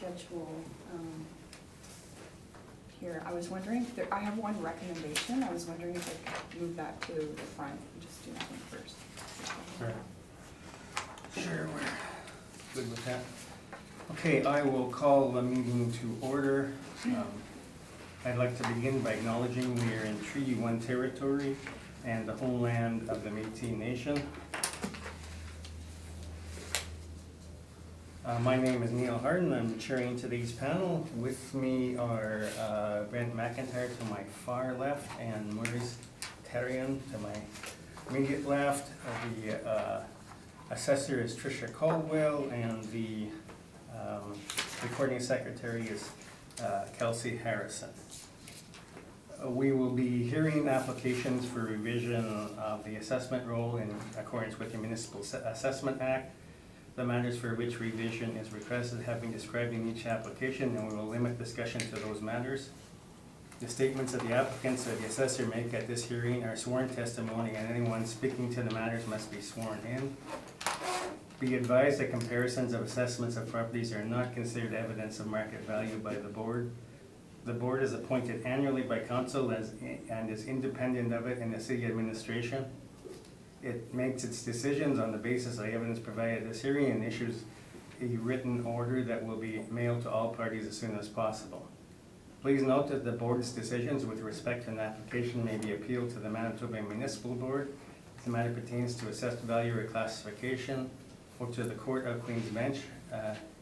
schedule here. I was wondering, I have one recommendation. I was wondering if I could move that to the front and just do that one first. Sure, we're good with that. Okay, I will call the meeting to order. I'd like to begin by acknowledging we are in Treaty 1 territory and the homeland of the Métis Nation. My name is Neil Harden. I'm chairing today's panel. With me are Brent McIntyre to my far left and Maurice Tarian to my immediate left. The assessor is Tricia Caldwell, and the recording secretary is Kelsey Harrison. We will be hearing applications for revision of the assessment roll in accordance with the Municipal Assessment Act. The matters for which revision is requested have been described in each application, and we will limit discussion to those matters. The statements that the applicants or the assessor make at this hearing are sworn testimony, and anyone speaking to the matters must be sworn in. Be advised that comparisons of assessments of properties are not considered evidence of market value by the board. The board is appointed annually by council and is independent of it in the city administration. It makes its decisions on the basis of the evidence provided at this hearing and issues a written order that will be mailed to all parties as soon as possible. Please note that the board's decisions with respect to an application may be appealed to the Manitoba Municipal Board if the matter pertains to assessed value or classification, or to the Court of Queen's Bench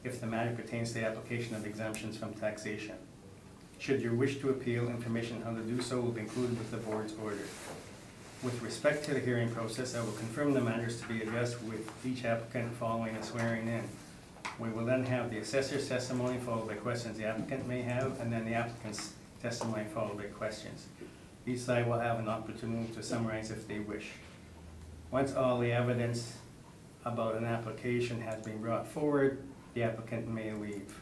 if the matter pertains to the application of exemptions from taxation. Should you wish to appeal, information on how to do so will be included with the board's order. With respect to the hearing process, I will confirm the matters to be addressed with each applicant following a swearing in. We will then have the assessor's testimony followed by questions the applicant may have, and then the applicant's testimony followed by questions. Each side will have an opportunity to summarize if they wish. Once all the evidence about an application has been brought forward, the applicant may leave.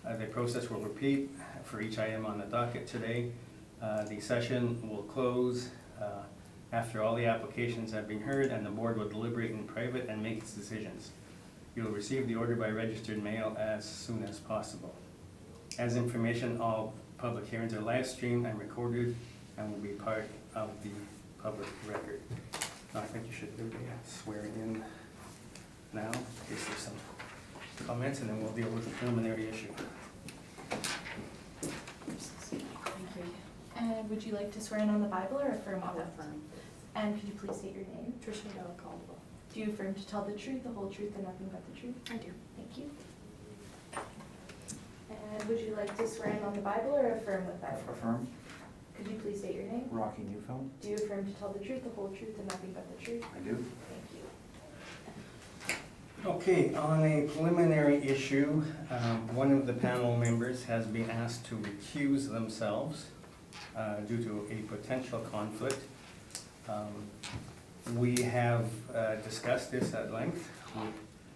The process will repeat for each item on the docket today. The session will close after all the applications have been heard, and the board will deliberate in private and make its decisions. You will receive the order by registered mail as soon as possible. As information, all public hearings are live streamed and recorded and will be part of the public record. Now, I think you should do the swearing in now, in case there's some comments, and then we'll deal with the preliminary issue. Thank you. And would you like to swear in on the Bible or affirm on that? Affirm. And could you please state your name? Tricia Caldwell. Do you affirm to tell the truth, the whole truth, and nothing but the truth? I do. Thank you. And would you like to swear in on the Bible or affirm with that? Affirm. Could you please state your name? Rocky Newfeld. Do you affirm to tell the truth, the whole truth, and nothing but the truth? I do. Thank you. Okay, on a preliminary issue, one of the panel members has been asked to recuse themselves due to a potential conflict. We have discussed this at length.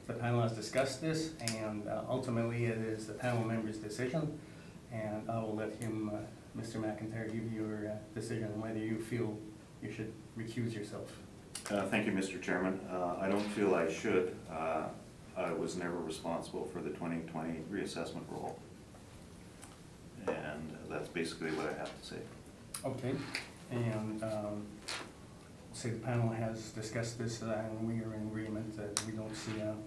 The panel has discussed this, and ultimately it is the panel member's decision, and I will let him, Mr. McIntyre, give your decision on whether you feel you should recuse yourself. Thank you, Mr. Chairman. I don't feel I should. I was never responsible for the 2020 reassessment roll. And that's basically what I have to say. Okay, and say the panel has discussed this, and we are in agreement that we don't see an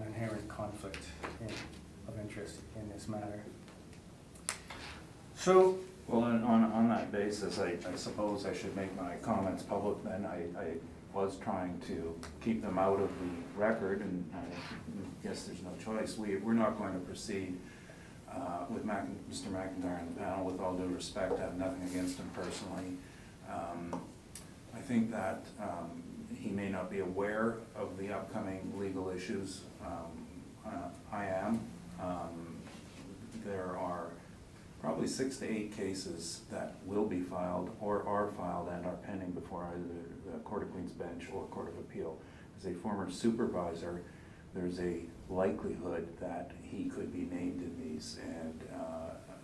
inherent conflict of interest in this matter. So, Well, on that basis, I suppose I should make my comments public then. I was trying to keep them out of the record, and I guess there's no choice. We're not going to proceed with Mr. McIntyre on the panel. With all due respect, I have nothing against him personally. I think that he may not be aware of the upcoming legal issues. I am. There are probably 6 to 8 cases that will be filed or are filed and are pending before either the Court of Queen's Bench or Court of Appeal. As a former supervisor, there's a likelihood that he could be named in these, and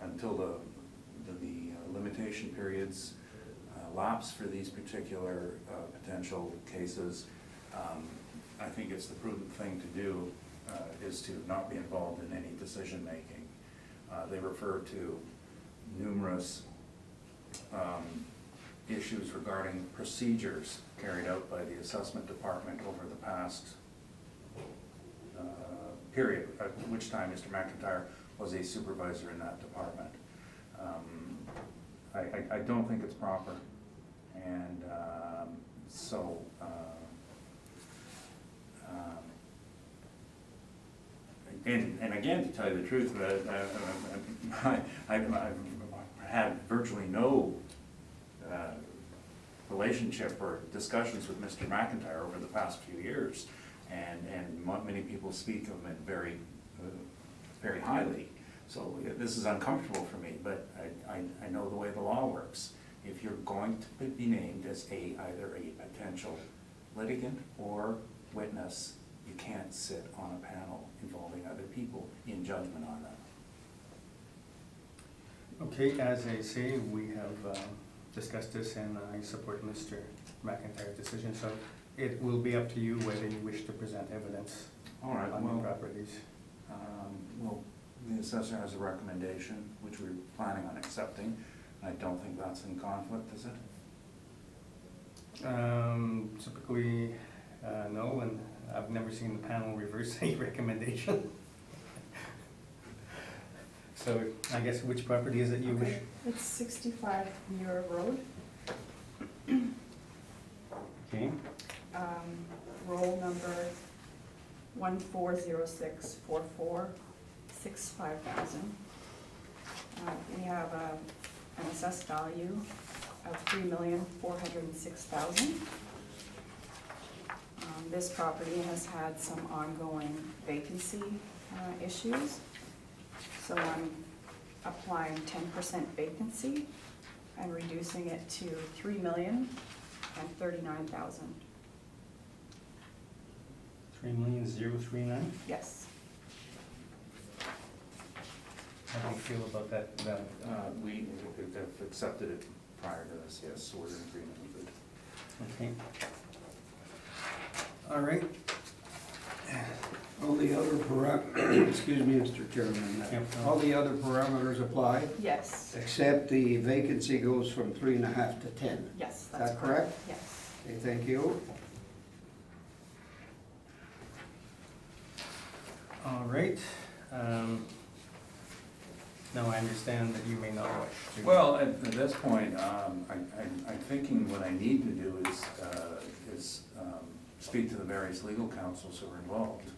until the limitation periods lapse for these particular potential cases, I think it's the prudent thing to do is to not be involved in any decision-making. They refer to numerous issues regarding procedures carried out by the assessment department over the past period, at which time Mr. McIntyre was a supervisor in that department. I don't think it's proper, and so and again, to tell you the truth, I've had virtually no relationship or discussions with Mr. McIntyre over the past few years, and many people speak of him very, very highly. So this is uncomfortable for me, but I know the way the law works. If you're going to be named as either a potential litigant or witness, you can't sit on a panel involving other people in judgment on them. Okay, as I say, we have discussed this and I support Mr. McIntyre's decision, so it will be up to you whether you wish to present evidence All right, on well, the properties. well, the assessor has a recommendation, which we're planning on accepting. I don't think that's in conflict, is it? Typically, no, and I've never seen the panel reverse any recommendation. So I guess which property is it you wish? Okay, it's 65 Muir Road. Okay, Roll number 14064465,000. We have an assessed value of $3,406,000. This property has had some ongoing vacancy issues, so I'm applying 10% vacancy and reducing it to $3,039,000. 3,039,000. Yes. How do you feel about that value? We have accepted it prior to this, yes, so we're in agreement with it. Okay. All right. All the other excuse me, Mr. Chairman, Yep. all the other parameters apply, Yes, except the vacancy goes from 3.5 to 10. yes, Is that's that correct? Yes. Okay, thank you. All right. Now I understand that you may not wish to. Well, at this point, I'm thinking what I need to do is speak to the various legal counsels who are involved.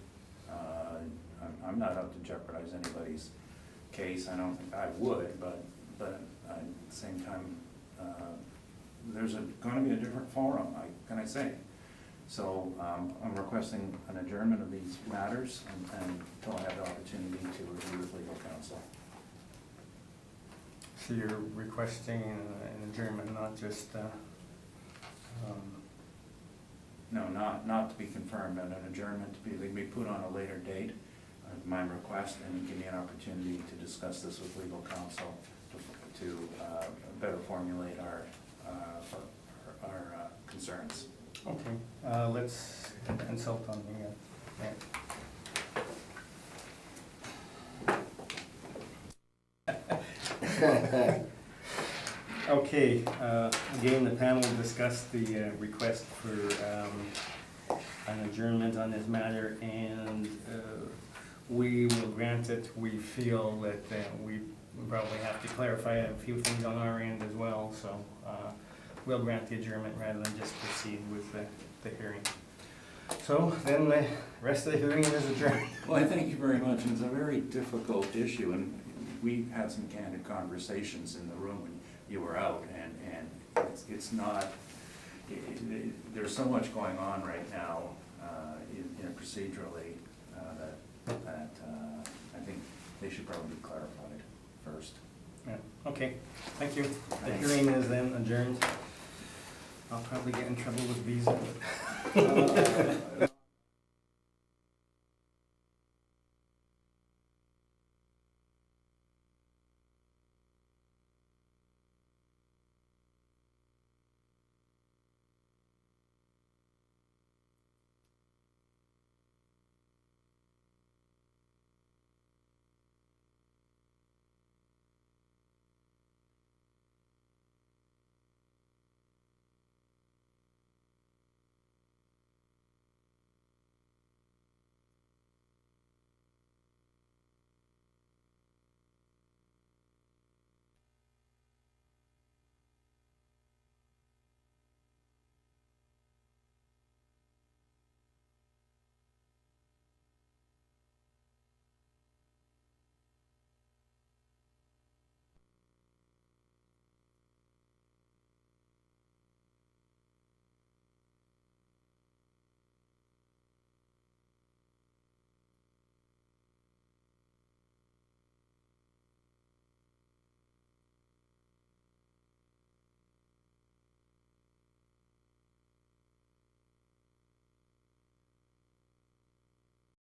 I'm not out to jeopardize anybody's case, I don't think I would, but at the same time, there's gonna be a different forum, can I say? So I'm requesting an adjournment of these matters until I have the opportunity to review with legal counsel. So you're requesting an adjournment, not just, No, not to be confirmed, and an adjournment to be put on a later date, my request, and give me an opportunity to discuss this with legal counsel to better formulate our concerns. okay, let's consult on the, Okay, again, the panel discussed the request for an adjournment on this matter, and we will grant it. We feel that we probably have to clarify a few things on our end as well, so we'll grant the adjournment rather than just proceed with the hearing. So then the rest of the hearing is adjourned. Well, I thank you very much. It's a very difficult issue, and we had some candid conversations in the room when you were out, and it's not, there's so much going on right now procedurally that I think they should probably be clarified first. Yeah, okay, thank you. The Thanks. hearing is then adjourned. I'll probably get in trouble with visa, but